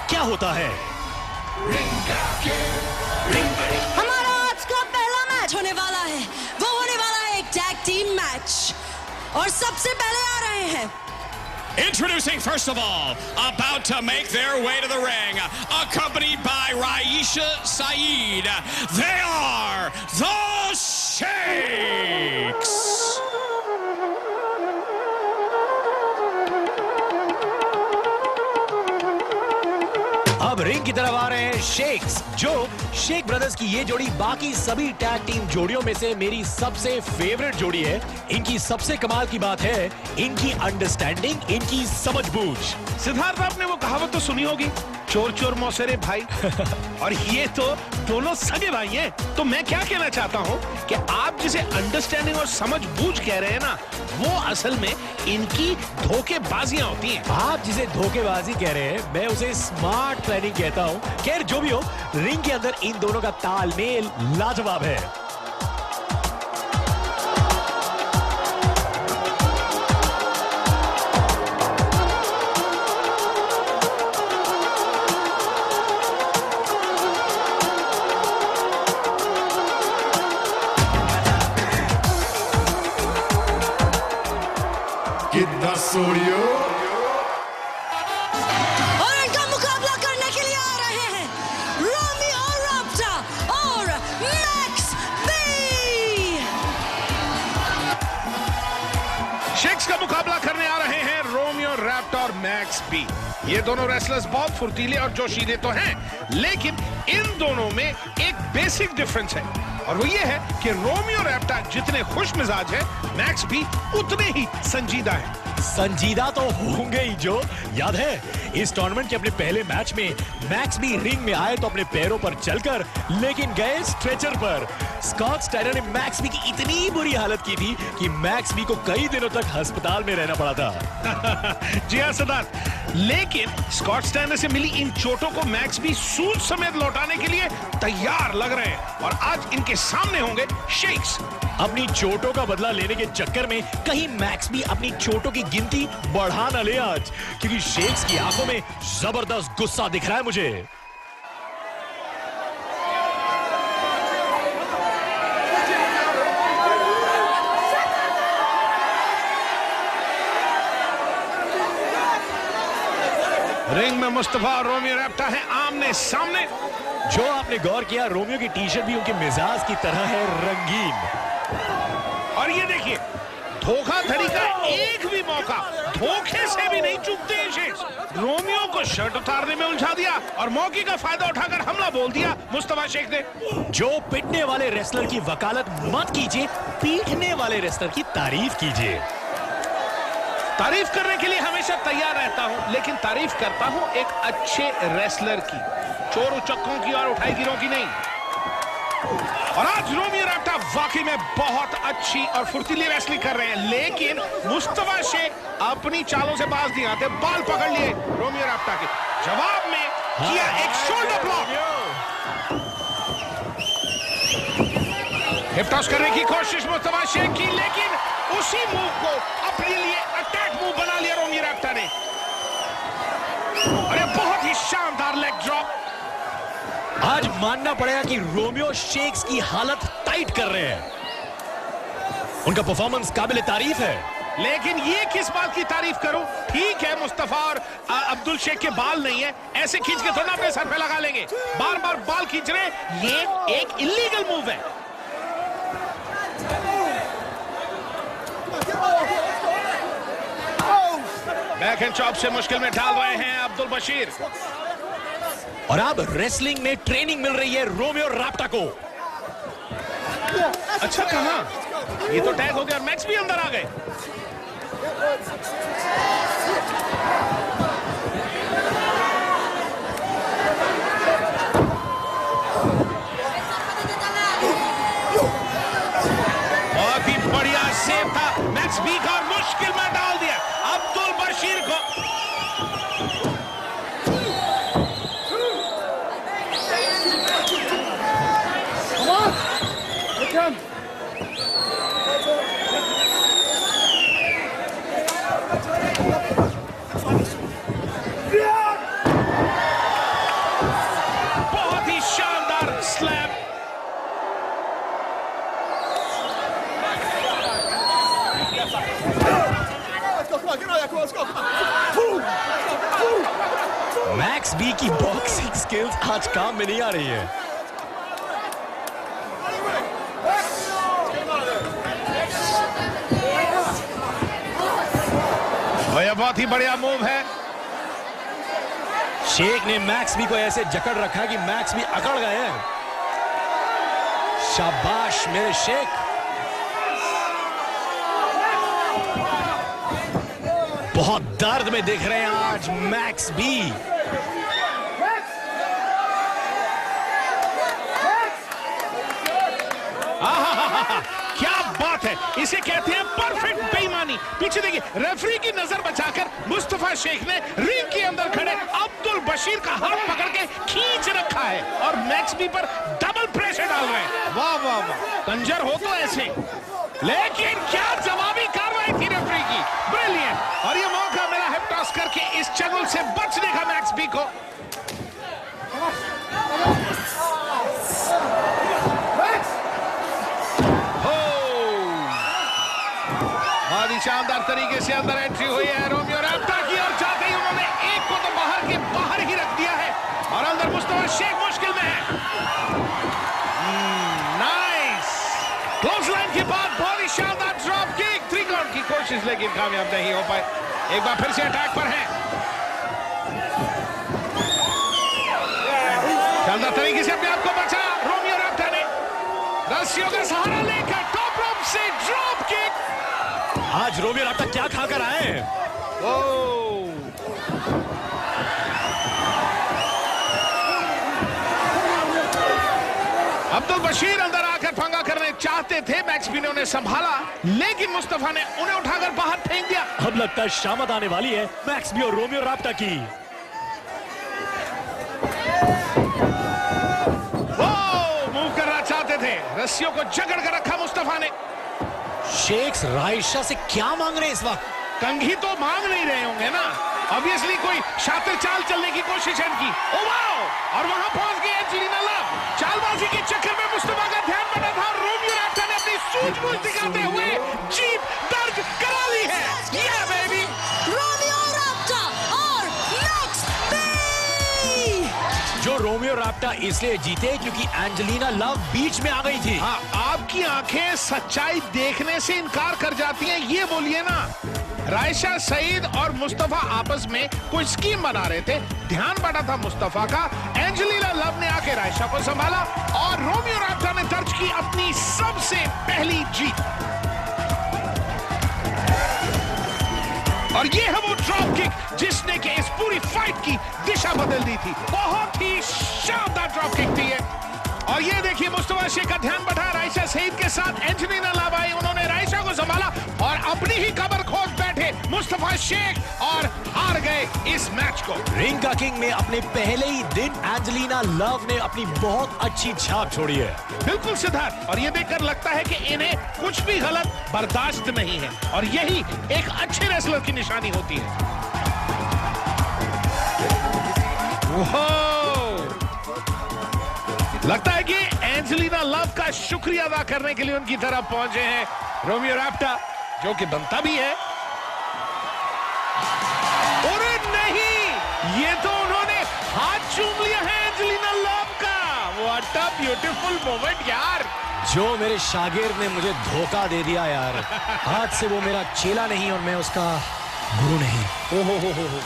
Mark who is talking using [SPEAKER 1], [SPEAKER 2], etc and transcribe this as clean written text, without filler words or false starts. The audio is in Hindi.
[SPEAKER 1] क्या होता है?
[SPEAKER 2] हमारा आज का पहला मैच होने वाला है, वो होने वाला है एक टैग टीम मैच, और सबसे पहले आ रहे हैं
[SPEAKER 3] Introducing, first of all, about to make their way to the ring, accompanied by Raisha Saeed. They are the Shakes.
[SPEAKER 1] अब रिंग की तरफ आ रहे हैं शेक्स, जो शेक ब्रदर्स की ये जोड़ी बाकी सभी टैग टीम जोड़ियों में से मेरी सबसे फेवरेट जोड़ी है। इनकी सबसे कमाल की बात है इनकी अंडरस्टैंडिंग, इनकी समझबूझ।
[SPEAKER 4] सिद्धार्थ, आपने वो कहावत तो सुनी होगी, चोर चोर मौसेरे भाई। और ये तो दोनों सगे भाई हैं। तो मैं क्या कहना चाहता हूँ कि आप जिसे अंडरस्टैंडिंग और समझबूझ कह रहे हैं ना, वो असल में इनकी धोखेबाजियां होती हैं।
[SPEAKER 1] आप जिसे धोखेबाजी कह रहे हैं, मैं उसे स्मार्ट प्लानिंग कहता हूँ। खैर जो भी हो, रिंग के अंदर इन दोनों का तालमेल लाजवाब है।
[SPEAKER 2] और इनका मुकाबला करने के लिए आ रहे हैं रोमियो रैप्टा और मैक्स बी।
[SPEAKER 4] शेक्स का मुकाबला करने आ रहे हैं रोमियो रैप्टा और मैक्स बी। ये दोनों रेसलर्स बहुत फुर्तीले और जोशीले तो हैं, लेकिन इन दोनों में एक बेसिक डिफरेंस है, और वो ये है कि रोमियो रैप्टा जितने खुश मिजाज है, मैक्स भी उतने ही संजीदा है।
[SPEAKER 1] संजीदा तो होंगे ही। जो याद है इस टूर्नामेंट के अपने पहले मैच में मैक्स बी रिंग में आए तो अपने पैरों पर चलकर, लेकिन गए स्ट्रेचर पर। स्कॉट स्टाइनर ने मैक्स बी की इतनी बुरी हालत की थी कि मैक्स बी को कई दिनों तक अस्पताल में रहना पड़ा था।
[SPEAKER 4] जी हाँ सिद्धार्थ, लेकिन स्कॉट स्टाइनर से मिली इन चोटों को मैक्स बी सूद समेत लौटाने के लिए तैयार लग रहे हैं, और आज इनके सामने होंगे शेक्स।
[SPEAKER 1] अपनी चोटों का बदला लेने के चक्कर में कहीं मैक्स भी अपनी चोटों की गिनती बढ़ा न ले आज, क्योंकि शेक्स की आंखों में जबरदस्त गुस्सा दिख रहा है मुझे।
[SPEAKER 4] रिंग में मुस्तफा और रोमियो रैप्टा हैं आमने सामने।
[SPEAKER 1] जो आपने गौर किया, रोमियो की टी शर्ट भी उनके मिजाज की तरह है रंगीन।
[SPEAKER 4] और ये देखिए, धोखाधड़ी का एक भी मौका धोखे से भी नहीं चूकते हैं शेक्स। रोमियो को शर्ट उतारने में उलझा दिया और मौके का फायदा उठाकर हमला बोल दिया मुस्तफा शेख ने।
[SPEAKER 1] जो पिटने वाले रेसलर की वकालत मत कीजिए, पीटने वाले रेसलर की तारीफ कीजिए।
[SPEAKER 4] तारीफ करने के लिए हमेशा तैयार रहता हूं, लेकिन तारीफ करता हूं एक अच्छे रेसलर की, चोर उचक्कों की और उठाई गिरों की नहीं। और आज रोमियो रैप्टा वाकई में बहुत अच्छी और फुर्तीली रेसलिंग कर रहे हैं, लेकिन मुस्तफा शेख अपनी चालों से बाज नहीं आते। बाल पकड़ लिए रोमियो रैप्टा के, जवाब में किया एक शोल्डर ब्लॉक। हिप टॉस करने की कोशिश मुस्तफा शेख की, लेकिन उसी मूव को अपने लिए अटैक मूव बना लिया रोमियो रैप्टा ने। अरे बहुत ही शानदार लेग ड्रॉप।
[SPEAKER 1] आज मानना पड़ेगा कि रोमियो शेक्स की हालत टाइट कर रहे हैं। उनका परफॉर्मेंस काबिल तारीफ है,
[SPEAKER 4] लेकिन ये किस बात की तारीफ करूं? ठीक है, मुस्तफा और अब्दुल शेख के बाल नहीं है, ऐसे खींच के थोड़ा अपने सर पे लगा लेंगे। बार बार बाल खींच रहे, ये एक इलीगल मूव है। बैक एंड चॉप से मुश्किल में डाल रहे हैं अब्दुल बशीर।
[SPEAKER 1] और अब रेसलिंग में ट्रेनिंग मिल रही है रोमियो रैप्टा को।
[SPEAKER 4] अच्छा, कहां? ये तो टैग हो गया और मैक्स भी अंदर आ गए। बहुत ही बढ़िया सेव था मैक्स बी का, मुश्किल में डाल दिया अब्दुल बशीर को। बहुत ही शानदार स्लैम।
[SPEAKER 1] मैक्स बी की बॉक्सिंग स्किल्स आज काम में नहीं आ रही है।
[SPEAKER 4] और यह बहुत ही बढ़िया मूव है।
[SPEAKER 1] शेख ने मैक्स बी को ऐसे जकड़ रखा कि मैक्स बी अकड़ गए हैं। शाबाश मेरे शेख। बहुत दर्द में दिख रहे हैं आज मैक्स बी।
[SPEAKER 4] क्या बात है, इसे कहते हैं परफेक्ट बेईमानी। पीछे देखिए, रेफरी की नजर बचाकर मुस्तफा शेख ने रिंग के अंदर खड़े अब्दुल बशीर का हाथ पकड़ के खींच रखा है और मैक्स बी पर डबल प्रेशर डाल रहे हैं। वाह वाह वाह, कंजर हो तो ऐसे, लेकिन क्या जवाबी कार्रवाई थी रेफरी की, ब्रिलियंट। और ये मौका मिला है टॉस करके इस चंगुल से बचने का मैक्स बी को। बहुत ही शानदार तरीके से अंदर एंट्री हुई है रोमियो राप्टा की, और जाते ही उन्होंने एक को तो बाहर के बाहर ही रख दिया है और अंदर मुस्तफा शेख मुश्किल में है। नाइस क्लोज लाइन के बाद बहुत ही शानदार ड्रॉप किक, 3 काउंट की कोशिश लेकिन कामयाब नहीं हो पाए। एक बार फिर से अटैक पर है, शानदार तरीके से अपने आप को बचा रोमियो राप्टा ने, रस्सियों का सहारा लेकर टॉप रोप से ड्रॉप किक।
[SPEAKER 1] आज रोमियो राप्टा क्या खाकर आए हैं? अब्दुल बशीर अंदर आकर पंगा करने चाहते थे, मैक्स बी ने उन्हें संभाला लेकिन मुस्तफा ने उन्हें उठाकर बाहर फेंक दिया। अब लगता है शामत आने वाली है मैक्स बी और रोमियो राप्टा की।
[SPEAKER 4] मूव करना चाहते थे, रस्सियों को जकड़ कर रखा मुस्तफा ने।
[SPEAKER 1] शेख रायशा से क्या मांग रहे हैं इस वक्त?
[SPEAKER 4] कंघी तो मांग नहीं रहे होंगे ना, ऑब्वियसली कोई शातिर चाल चलने की कोशिश है इनकी। ओ वाओ, और वहां पहुंच गए एंजेलिना लव। चालबाजी के चक्कर में मुस्तफा का ध्यान बटा था, रोमियो राप्टा ने अपनी सूझबूझ दिखाते हुए जीत दर्ज करा ली है। या बेबी,
[SPEAKER 2] रोमियो राप्टा और मैक्स बी।
[SPEAKER 1] जो रोमियो राप्टा इसलिए जीते क्योंकि एंजेलिना लव बीच में आ गई थी।
[SPEAKER 4] हाँ, आपकी आंखें सच्चाई देखने से इनकार कर जाती हैं, ये बोलिए ना। रायशा सईद और मुस्तफा आपस में कोई स्कीम बना रहे थे, ध्यान बटा था मुस्तफा का। एंजेलिना लव ने आके रायशा को संभाला और रोमियो राप्टा ने दर्ज की अपनी सबसे पहली जीत। और ये है वो ड्रॉप किक जिसने कि इस पूरी फाइट की दिशा बदल दी थी। बहुत ही शानदार ड्रॉप किक थी ये। और ये देखिए, मुस्तफा शेख का ध्यान बढ़ा रायशा सईद के साथ, एंजेलिना लव आई, उन्होंने रायशा को संभाला और अपनी ही कबर खोद बैठे मुस्तफा शेख और हार गए इस मैच को।
[SPEAKER 1] रिंग का किंग में अपने पहले ही दिन एंजेलिना लव ने अपनी बहुत अच्छी छाप छोड़ी है।
[SPEAKER 4] बिल्कुल सिद्धार्थ, और ये देखकर लगता है कि इन्हें कुछ भी गलत बर्दाश्त नहीं है और यही एक अच्छे रेसलर की निशानी होती है। लगता है कि एंजेलिना लव का शुक्रिया अदा करने के लिए उनकी तरफ पहुंचे हैं रोमियो राप्टा, जो कि बनता भी है। और नहीं, ये तो उन्होंने हाथ चूम लिया है एंजेलिना लव का। व्हाट अ ब्यूटीफुल मोमेंट यार।
[SPEAKER 1] जो मेरे शागिर्द ने मुझे धोखा दे दिया यार, आज से वो मेरा चेला नहीं और मैं उसका गुरु नहीं।
[SPEAKER 4] ओहो हो।